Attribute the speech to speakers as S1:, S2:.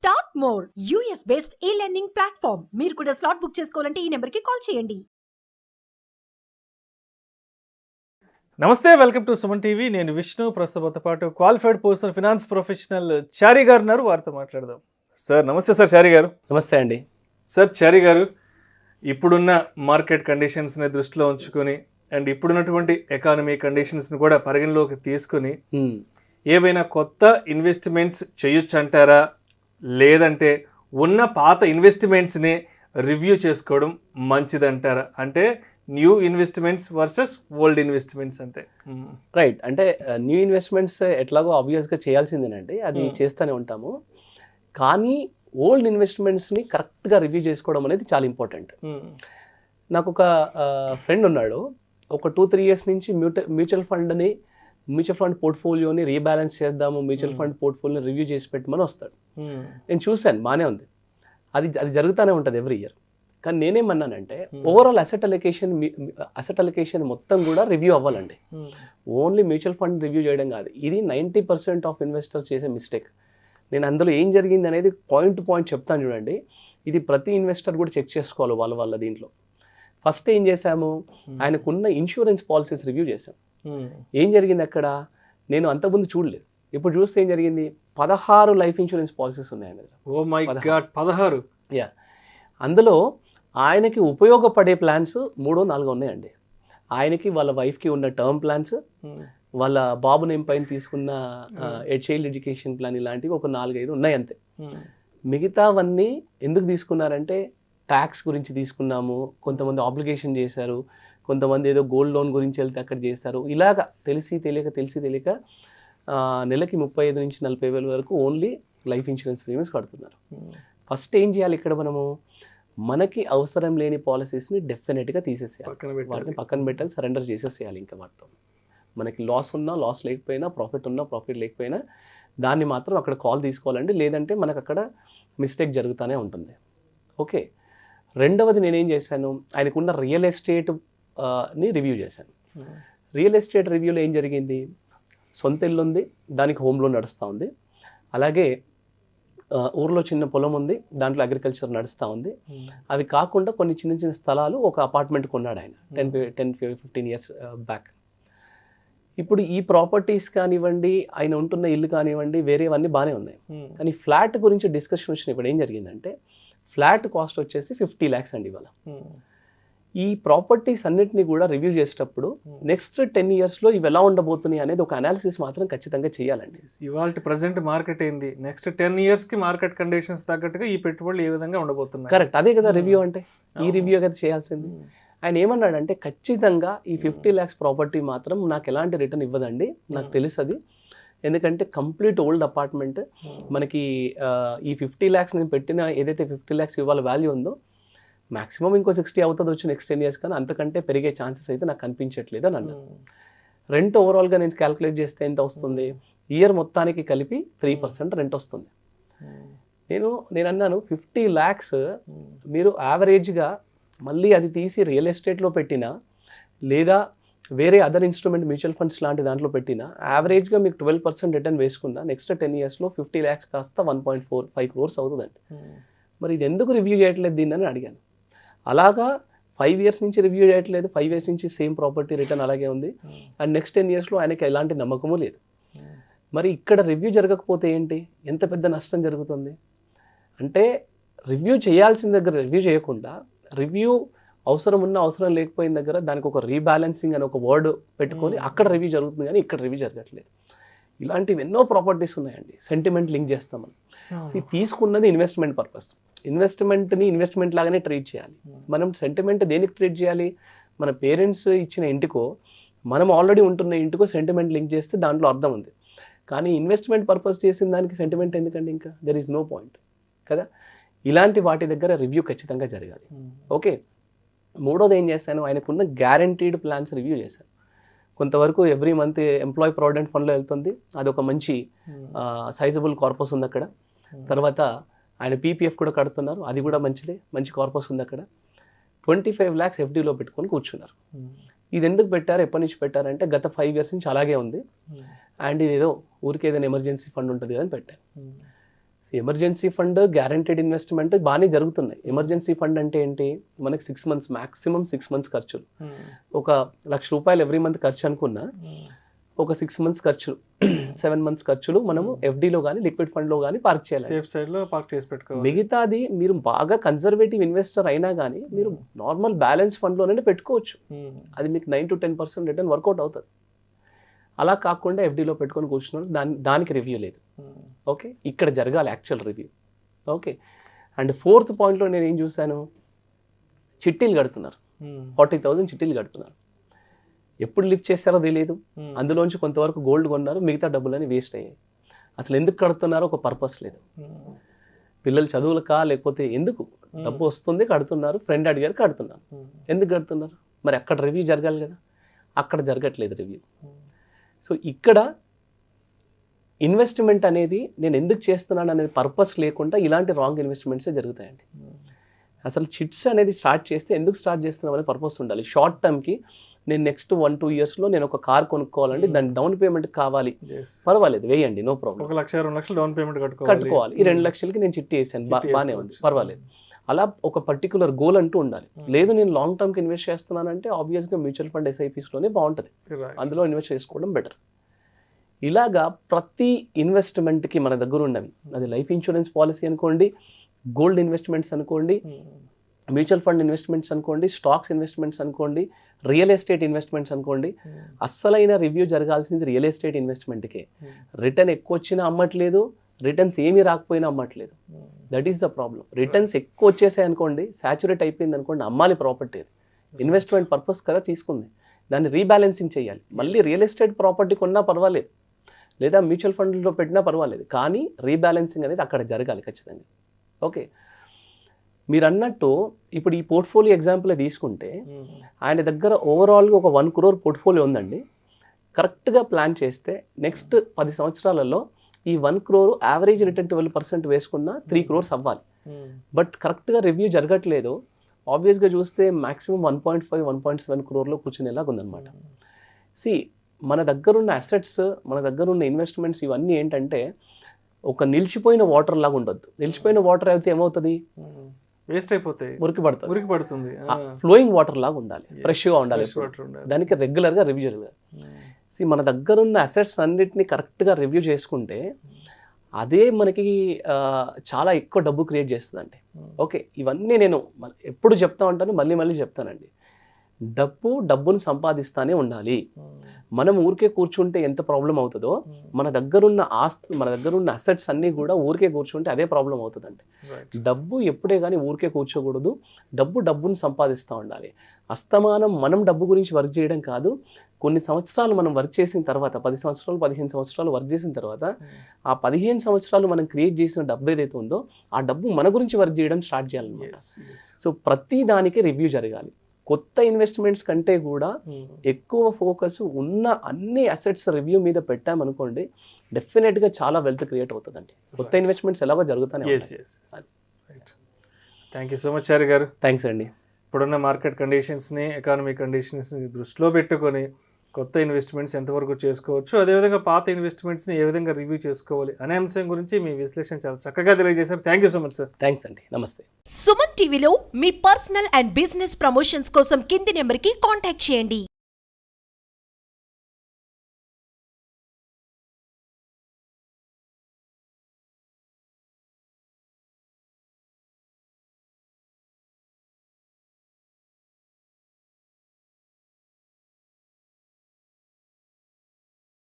S1: Start more US based e-learning platform. మీరు కూడా slot book చేసుకోవాలంటే ఈ నెంబర్కి కాల్ చేయండి.
S2: నమస్తే, వెల్కమ్ టు సుమన్ టీవీ. నేను విష్ణు. ప్రస్తుతంతో పాటు క్వాలిఫైడ్ పర్సన్ ఫినాన్స్ ప్రొఫెషనల్ చారి గారు ఉన్నారు. వారితో మాట్లాడదాం. సార్ నమస్తే. సార్ చారి గారు.
S3: నమస్తే అండి.
S2: సార్ చారి గారు, ఇప్పుడున్న మార్కెట్ కండిషన్స్ని దృష్టిలో ఉంచుకొని అండ్ ఇప్పుడున్నటువంటి ఎకానమీ కండిషన్స్ని కూడా పరిగణలోకి తీసుకుని ఏవైనా కొత్త ఇన్వెస్ట్మెంట్స్ చేయొచ్చు అంటారా, లేదంటే ఉన్న పాత ఇన్వెస్ట్మెంట్స్ని రివ్యూ చేసుకోవడం మంచిదంటారా? అంటే new investments versus old investments అంటే
S3: రైట్. అంటే న్యూ ఇన్వెస్ట్మెంట్స్ ఎట్లాగో ఆబ్వియస్గా చేయాల్సిందేనండి, అది చేస్తూనే ఉంటాము. కానీ ఓల్డ్ ఇన్వెస్ట్మెంట్స్ని కరెక్ట్గా రివ్యూ చేసుకోవడం అనేది చాలా ఇంపార్టెంట్. నాకు ఒక ఫ్రెండ్ ఉన్నాడు. ఒక 2-3 ఇయర్స్ నుంచి మ్యూచువల్ ఫండ్ పోర్ట్ఫోలియోని రీబ్యాలెన్స్ చేద్దాము, మ్యూచువల్ ఫండ్ పోర్ట్ఫోలియోని రివ్యూ చేసి పెట్టమని వస్తాడు. నేను చూశాను, బాగానే ఉంది, అది జరుగుతూనే ఉంటుంది ఎవ్రీ ఇయర్. కానీ నేనేమన్నానంటే ఓవరాల్ అసెట్ అలొకేషన్ మొత్తం కూడా రివ్యూ అవ్వాలండి. ఓన్లీ మ్యూచువల్ ఫండ్ రివ్యూ చేయడం కాదు. ఇది 90% ఆఫ్ ఇన్వెస్టర్స్ చేసే మిస్టేక్. నేను అందులో ఏం జరిగింది అనేది పాయింట్ టు పాయింట్ చెప్తాను చూడండి. ఇది ప్రతి ఇన్వెస్టర్ కూడా చెక్ చేసుకోవాలి వాళ్ళ దీంట్లో. ఫస్ట్ ఏం చేశాము, ఆయనకున్న ఇన్సూరెన్స్ పాలసీస్ రివ్యూ చేశాం. ఏం జరిగింది అక్కడ, నేను అంతకుముందు చూడలేదు, ఇప్పుడు చూస్తే ఏం జరిగింది, 16 లైఫ్ ఇన్సూరెన్స్ పాలసీస్ ఉన్నాయి ఆయన దగ్గర.
S2: Oh my God, 16!
S3: యా, అందులో ఆయనకి ఉపయోగపడే ప్లాన్స్ 3-4 ఉన్నాయండి. ఆయనకి, వాళ్ళ వైఫ్కి ఉన్న టర్మ్ ప్లాన్స్, వాళ్ళ బాబు నేమ్ పైన తీసుకున్న చైల్డ్ ఎడ్యుకేషన్ ప్లాన్, ఇలాంటివి ఒక 4-5 ఉన్నాయి అంతే. మిగతావన్నీ ఎందుకు తీసుకున్నారంటే ట్యాక్స్ గురించి తీసుకున్నాము, కొంతమంది ఆబ్లిగేషన్ చేశారు, కొంతమంది ఏదో గోల్డ్ లోన్ గురించి వెళ్తే అక్కడ చేశారు. ఇలాగ తెలిసి తెలియక నెలకి 35,000 నుంచి 40,000 వరకు ఓన్లీ లైఫ్ ఇన్సూరెన్స్ ప్రీమియమ్స్ కడుతున్నారు. ఫస్ట్ ఏం చేయాలి ఇక్కడ మనము, మనకి అవసరం లేని పాలసీస్ని డెఫినెట్గా తీసేసేయాలి, వాటిని పక్కన పెట్టాలి, సరెండర్ చేసేసేయాలి. ఇంకా వాటితో మనకి లాస్ ఉన్నా, లాస్ లేకపోయినా, ప్రాఫిట్ ఉన్నా, ప్రాఫిట్ లేకపోయినా దాన్ని మాత్రం అక్కడ కాల్ తీసుకోవాలండి, లేదంటే మనకు అక్కడ మిస్టేక్ జరుగుతూనే ఉంటుంది. ఓకే. రెండవది నేనేం చేశాను, ఆయనకున్న రియల్ ఎస్టేట్ని రివ్యూ చేశాను. రియల్ ఎస్టేట్ రివ్యూలో ఏం జరిగింది, సొంత ఇల్లు ఉంది, దానికి హోమ్ లోన్ నడుస్తూ ఉంది. అలాగే ఊర్లో చిన్న పొలం ఉంది, దాంట్లో అగ్రికల్చర్ నడుస్తూ ఉంది. అవి కాకుండా కొన్ని చిన్న స్థలాలు, ఒక అపార్ట్మెంట్ కొన్నాడు ఆయన 10-15 ఇయర్స్ బ్యాక్. ఇప్పుడు ఈ ప్రాపర్టీస్ కానివ్వండి, ఆయన ఉంటున్న ఇల్లు కానివ్వండి, వేరేవన్నీ బాగానే ఉన్నాయి. కానీ ఫ్లాట్ గురించి డిస్కషన్ వచ్చినప్పుడు ఏం జరిగిందంటే, ఫ్లాట్ కాస్ట్ వచ్చేసి 50 lakhs అండి ఇవాళ. ఈ ప్రాపర్టీస్ అన్నిటిని కూడా రివ్యూ చేసేటప్పుడు నెక్స్ట్ 10 yearsలో ఇవి ఎలా ఉండబోతున్నాయి అనేది ఒక అనాలిసిస్ మాత్రం ఖచ్చితంగా చేయాలండి.
S2: ఇవాళ ప్రజెంట్ మార్కెట్ ఏంది, నెక్స్ట్ 10 yearsకి మార్కెట్ కండిషన్స్ తగ్గట్టుగా ఈ పెట్టుబడులు ఏ విధంగా ఉండబోతున్నాయి.
S3: కరెక్ట్, అదే కదా రివ్యూ అంటే. ఈ రివ్యూ కదా చేయాల్సింది. ఆయన ఏమన్నాడంటే, ఖచ్చితంగా ఈ 50 lakhs ప్రాపర్టీ మాత్రం నాకు ఎలాంటి రిటర్న్ ఇవ్వదండి, నాకు తెలుసు అది. ఎందుకంటే కంప్లీట్ ఓల్డ్ అపార్ట్మెంట్, మనకి ఈ 50 lakhs నేను పెట్టిన ఏదైతే 50 lakhs ఇవాళ వాల్యూ ఉందో మ్యాక్సిమం ఇంకో 60 అవుతుంది వచ్చి నెక్స్ట్ 10 years, కానీ అంతకంటే పెరిగే ఛాన్సెస్ అయితే నాకు కనిపించట్లేదు అని అన్నాను. రెంట్ ఓవరాల్గా నేను క్యాలిక్యులేట్ చేస్తే ఎంత వస్తుంది, ఇయర్ మొత్తానికి కలిపి 3% రెంట్ వస్తుంది. నేను అన్నాను 50 lakhs మీరు యావరేజ్గా మళ్ళీ అది తీసి రియల్ ఎస్టేట్లో పెట్టినా, లేదా వేరే అదర్ ఇన్స్ట్రుమెంట్ మ్యూచువల్ ఫండ్స్ లాంటి దాంట్లో పెట్టినా, యావరేజ్గా మీకు 12% రిటర్న్ వేసుకున్నా నెక్స్ట్ 10 yearsలో 50 lakhs కాస్త 1.45 crores అవుతుందండి. మరి ఇది ఎందుకు రివ్యూ చేయట్లేదు దీన్ని అని అడిగాను. అలాగా 5 years నుంచి రివ్యూ చేయట్లేదు, 5 years నుంచి సేమ్ ప్రాపర్టీ రిటర్న్ అలాగే ఉంది, అండ్ నెక్స్ట్ 10 yearsలో ఆయనకి ఎలాంటి నమ్మకము లేదు. మరి ఇక్కడ రివ్యూ జరగకపోతే ఏంటి, ఎంత పెద్ద నష్టం జరుగుతుంది అంటే, రివ్యూ చేయాల్సిన దగ్గర రివ్యూ చేయకుండా, రివ్యూ అవసరం ఉన్న అవసరం లేకపోయిన దగ్గర దానికి ఒక రీబ్యాలెన్సింగ్ అని ఒక వర్డ్ పెట్టుకొని అక్కడ రివ్యూ జరుగుతుంది, కానీ ఇక్కడ రివ్యూ జరగట్లేదు. ఇలాంటివి ఎన్నో ప్రాపర్టీస్ ఉన్నాయండి, సెంటిమెంట్ లింక్ చేస్తాం మనం. తీసుకున్నది ఇన్వెస్ట్మెంట్ పర్పస్, ఇన్వెస్ట్మెంట్ని ఇన్వెస్ట్మెంట్ లాగానే ట్రీట్ చేయాలి. మనం సెంటిమెంట్ దేనికి ట్రీట్ చేయాలి, మన పేరెంట్స్ ఇచ్చిన ఇంటికో, మనం ఆల్రెడీ ఉంటున్న ఇంటికో సెంటిమెంట్ లింక్ చేస్తే దాంట్లో అర్థం ఉంది. కానీ ఇన్వెస్ట్మెంట్ పర్పస్ చేసిన దానికి సెంటిమెంట్ ఎందుకండి, ఇంకా దెర్ ఈజ్ నో పాయింట్ కదా. ఇలాంటి వాటి దగ్గర రివ్యూ ఖచ్చితంగా జరగాలి. ఓకే. మూడోది ఏం చేశాను, ఆయనకున్న గ్యారంటీడ్ ప్లాన్స్ రివ్యూ చేశాను. కొంతవరకు ఎవ్రీ మంత్ ఎంప్లాయీ ప్రావిడెంట్ ఫండ్లో వెళ్తుంది, అదొక మంచి సైజబుల్ కార్పస్ ఉంది అక్కడ. తర్వాత ఆయన పీపీఎఫ్ కూడా కడుతున్నారు, అది కూడా మంచిదే, మంచి కార్పస్ ఉంది అక్కడ. 25 lakhs FDలో పెట్టుకొని కూర్చున్నారు. ఇది ఎందుకు పెట్టారు, ఎప్పటి నుంచి పెట్టారంటే గత 5 years నుంచి అలాగే ఉంది, అండ్ ఇది ఏదో ఊరికి ఏదైనా ఎమర్జెన్సీ ఫండ్ ఉంటుంది కదా అని పెట్టాను. ఎమర్జెన్సీ ఫండ్, గ్యారంటీడ్ ఇన్వెస్ట్మెంట్ బాగానే జరుగుతున్నాయి. ఎమర్జెన్సీ ఫండ్ అంటే ఏంటి, మనకి 6 months మాక్సిమం 6 months ఖర్చులు. ఒక ₹1,00,000 ఎవ్రీ మంత్ ఖర్చు అనుకున్నా, ఒక 6 months ఖర్చులు 7 months ఖర్చులు మనము ఎఫ్డీలో కానీ లిక్విడ్ ఫండ్లో కానీ పార్క్ చేయాలి.
S2: సేఫ్ సైడ్ లో పార్క్ చేసి పెట్టుకోవాలి.
S3: మిగతాది మీరు బాగా కన్జర్వేటివ్ ఇన్వెస్టర్ అయినా కానీ మీరు నార్మల్ బ్యాలెన్స్ ఫండ్లోనే పెట్టుకోవచ్చు. అది మీకు 9 to 10% రిటర్న్ వర్కౌట్ అవుతుంది. అలా కాకుండా ఎఫ్డీలో పెట్టుకొని కూర్చున్నారు, దానికి రివ్యూ లేదు. ఓకే, ఇక్కడ జరగాలి actual review. Okay, and 4th పాయింట్లో నేను ఏం చూశాను, చిట్టీలు కడుతున్నారు. 40,000 చిట్టీలు కడుతున్నారు. ఎప్పుడు లిఫ్ట్ చేస్తారో తెలియదు. అందులోంచి కొంతవరకు గోల్డ్ కొన్నారు, మిగతా డబ్బులని వేస్ట్ అయ్యాయి. అసలు ఎందుకు కడుతున్నారో ఒక పర్పస్ లేదు. పిల్లలు చదువులకా లేకపోతే ఎందుకు, డబ్బు వస్తుంది కడుతున్నారు, ఫ్రెండ్ అడిగారు కడుతున్నారు. ఎందుకు కడుతున్నారు, మరి అక్కడ రివ్యూ జరగాలి కదా, అక్కడ జరగట్లేదు రివ్యూ. సో ఇక్కడ ఇన్వెస్ట్మెంట్ అనేది నేను ఎందుకు చేస్తున్నాను అనేది పర్పస్ లేకుండా ఇలాంటి రాంగ్ ఇన్వెస్ట్మెంట్సే జరుగుతాయండి. అసలు చిట్స్ అనేది స్టార్ట్ చేస్తే ఎందుకు స్టార్ట్ చేస్తున్నాం అనే పర్పస్ ఉండాలి. షార్ట్ టర్మ్కి నేను నెక్స్ట్ 1-2 yearsలో నేను ఒక కార్ కొనుక్కోవాలంటే దాని డౌన్ పేమెంట్ కావాలి, పర్వాలేదు వేయండి, నో ప్రాబ్లం.
S2: 1,00,000-2,00,000 డౌన్ పేమెంట్
S3: కట్టుకోవాలి. ఈ 2 లక్షలకి నేను చిట్టి వేసాను, బాగానే ఉంది, పర్వాలేదు. అలా ఒక పర్టికులర్ గోల్ అంటూ ఉండాలి. లేదు నేను లాంగ్ టర్మ్కి ఇన్వెస్ట్ చేస్తున్నానంటే ఆబ్వియస్గా మ్యూచువల్ ఫండ్ SIPsలోనే బాగుంటుంది, అందులో ఇన్వెస్ట్ చేసుకోవడం బెటర్. ఇలాగా ప్రతి ఇన్వెస్ట్మెంట్కి మన దగ్గర ఉన్నవి, అది లైఫ్ ఇన్సూరెన్స్ పాలసీ అనుకోండి, గోల్డ్ ఇన్వెస్ట్మెంట్స్ అనుకోండి, మ్యూచువల్ ఫండ్ ఇన్వెస్ట్మెంట్స్ అనుకోండి, స్టాక్స్ ఇన్వెస్ట్మెంట్స్ అనుకోండి, రియల్ ఎస్టేట్ ఇన్వెస్ట్మెంట్స్ అనుకోండి, అస్సలైన రివ్యూ జరగాల్సింది రియల్ ఎస్టేట్ ఇన్వెస్ట్మెంట్కే. రిటర్న్ ఎక్కువ వచ్చినా అమ్మట్లేదు, రిటర్న్స్ ఏమీ రాకపోయినా అమ్మట్లేదు. That is the problem. Returns ఎక్కువ వచ్చేసాయి అనుకోండి, సాచురేట్ అయిపోయింది అనుకోండి, అమ్మాలి ప్రాపర్టీ. అది ఇన్వెస్ట్మెంట్ పర్పస్ కదా తీసుకుంది, దాన్ని రీబ్యాలెన్సింగ్ చేయాలి. మళ్ళీ రియల్ ఎస్టేట్ ప్రాపర్టీ కొన్నా పర్వాలేదు, లేదా మ్యూచువల్ ఫండ్లో పెట్టినా పర్వాలేదు, కానీ రీబ్యాలెన్సింగ్ అనేది అక్కడ జరగాలి ఖచ్చితంగా. ఓకే, మీరు అన్నట్టు ఇప్పుడు ఈ పోర్ట్ఫోలియో ఎగ్జాంపుల్ తీసుకుంటే ఆయన దగ్గర ఓవరాల్గా ఒక 1 crore పోర్ట్ఫోలియో ఉందండి. కరెక్ట్గా ప్లాన్ చేస్తే నెక్స్ట్ 10 సంవత్సరాలలో ఈ 1 crore యావరేజ్ రిటర్న్ 12% వేసుకున్న 3 crores అవ్వాలి. బట్ కరెక్ట్గా రివ్యూ జరగట్లేదు. ఆబ్వియస్గా చూస్తే మ్యాక్సిమం 1.5-1.7 crore కూర్చునేలాగా ఉందన్నమాట. మన దగ్గర ఉన్న అసెట్స్, మన దగ్గర ఉన్న ఇన్వెస్ట్మెంట్స్ ఇవన్నీ ఏంటంటే ఒక నిలిచిపోయిన వాటర్ లాగా ఉండొద్దు. నిలిచిపోయిన వాటర్ అయితే ఏమవుతుంది,
S2: వేస్ట్ అయిపోతాయి,
S3: మురికి
S2: పడుతుంది.
S3: ఫ్లోయింగ్ వాటర్ లాగా ఉండాలి, ఫ్రెష్గా ఉండాలి, దానికి రెగ్యులర్గా రివ్యూ జరగాలి. మన దగ్గర ఉన్న అసెట్స్ అన్నిటిని కరెక్ట్గా రివ్యూ చేసుకుంటే అదే మనకి చాలా ఎక్కువ డబ్బు క్రియేట్ చేస్తుందండి. ఓకే, ఇవన్నీ నేను ఎప్పుడు చెప్తా ఉంటాను, మళ్ళీ చెప్తానండి. డబ్బును సంపాదిస్తానే ఉండాలి. మనం ఊరికే కూర్చుంటే ఎంత ప్రాబ్లం అవుతుందో, మన దగ్గరున్న అసెట్స్ అన్నీ కూడా ఊరికే కూర్చుంటే అదే ప్రాబ్లం అవుతుందండి. డబ్బు ఎప్పుడే కానీ ఊరికే కూర్చోకూడదు, డబ్బును సంపాదిస్తూ ఉండాలి. అస్తమానం మనం డబ్బు గురించి వర్క్ చేయడం కాదు, కొన్ని సంవత్సరాలు మనం వర్క్ చేసిన తర్వాత, 10 సంవత్సరాలు 15 సంవత్సరాలు వర్క్ చేసిన తర్వాత ఆ 15 సంవత్సరాలు మనం క్రియేట్ చేసిన డబ్బు ఏదైతే ఉందో ఆ డబ్బు మన గురించి వర్క్ చేయడం స్టార్ట్ చేయాలన్నమాట. సో ప్రతి దానికి రివ్యూ జరగాలి. కొత్త ఇన్వెస్ట్మెంట్స్ కంటే కూడా ఎక్కువ ఫోకస్ ఉన్న అన్ని అసెట్స్ రివ్యూ మీద పెట్టామనుకోండి, డెఫినెట్గా చాలా వెల్త్ క్రియేట్ అవుతుందండి. కొత్త ఇన్వెస్ట్మెంట్స్ ఎలాగో జరుగుతాయి.
S2: థ్యాంక్ యూ సో మచ్ చారి గారు.
S3: థ్యాంక్స్ అండి.
S2: ఇప్పుడున్న మార్కెట్ కండిషన్స్ని, ఎకానమీ కండిషన్స్ని దృష్టిలో పెట్టుకొని కొత్త ఇన్వెస్ట్మెంట్స్ ఎంతవరకు చేసుకోవచ్చు, అదేవిధంగా పాత ఇన్వెస్ట్మెంట్స్ని ఏ విధంగా రివ్యూ చేసుకోవాలి అనే అంశం గురించి మీ విశ్లేషణ చాలా చక్కగా తెలియజేశారు. Thank you so much sir.
S3: Thanks అండి. నమస్తే.
S1: సుమన్ టీవీలో మీ పర్సనల్ అండ్ బిజినెస్ ప్రమోషన్స్ కోసం కింది నెంబర్కి కాంటాక్ట్ చేయండి.